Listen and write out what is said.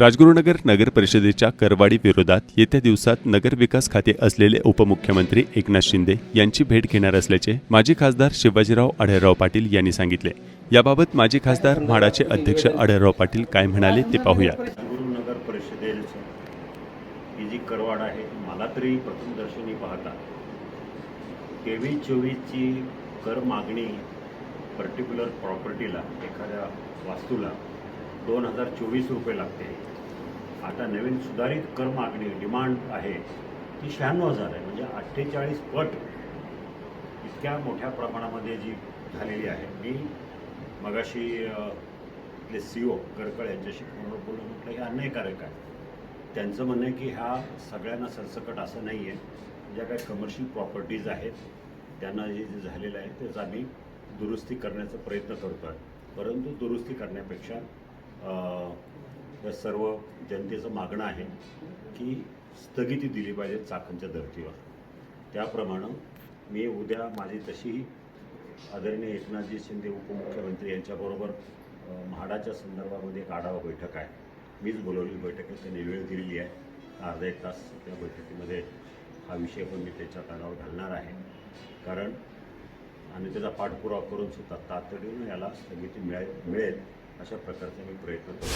राजगुरुनगर नगर परिषदेच्या करवाढी विरोधात येत्या दिवसात नगर विकास खाते असलेले उपमुख्यमंत्री एकनाथ शिंदे यांची भेट घेणार असल्याचे माजी खासदार शिवाजीराव आढळराव पाटील यांनी सांगितले। याबाबत माजी खासदार म्हाडाचे अध्यक्ष आढळराव पाटील काय म्हणाले ते पाहूया। राजगुरुनगर परिषदेची ही जी करवाढ आहे मला तरी प्रथमदर्शनी पाहता 23-24ची कर मागणी पर्टिक्युलर प्रॉपर्टीला एखाद्या वास्तूला 2024 रुपये लागते। आता नवीन सुधारित कर मागणी डिमांड आहे ती 96,000 आहे, म्हणजे 48 पट इतक्या मोठ्या प्रमाणामध्ये जी झालेली आहे। मी मगाशी आपले CEO गडकळ यांच्याशी फोनवर बोलून म्हटलं हे अन्यायकारक आहे। त्यांचं म्हणणं आहे की ह्या सगळ्यांना सरसकट असं नाही आहे, ज्या काही कमर्शियल प्रॉपर्टीज आहेत त्यांना जे झालेलं आहे त्याचं आम्ही दुरुस्ती करण्याचा प्रयत्न करतो आहे, परंतु दुरुस्ती करण्यापेक्षा या सर्व जनतेचं मागणं आहे की स्थगिती दिली पाहिजे चाकणच्या धर्तीवर। त्याप्रमाणे मी उद्या माझी तशी आदरणीय एकनाथजी शिंदे उपमुख्यमंत्री यांच्याबरोबर म्हाडाच्या संदर्भामध्ये एक आढावा बैठक आहे, मीच बोलवलेली बैठक आहे, त्यांनी वेळ दिलेली आहे अर्धा एक तास। त्या बैठकीमध्ये हा विषय पण मी त्याच्या कानावर घालणार आहे, कारण आणि त्याचा पाठपुरावा करून सुद्धा तातडीने याला स्थगिती मिळेल अशा प्रकारचा मी प्रयत्न करतो।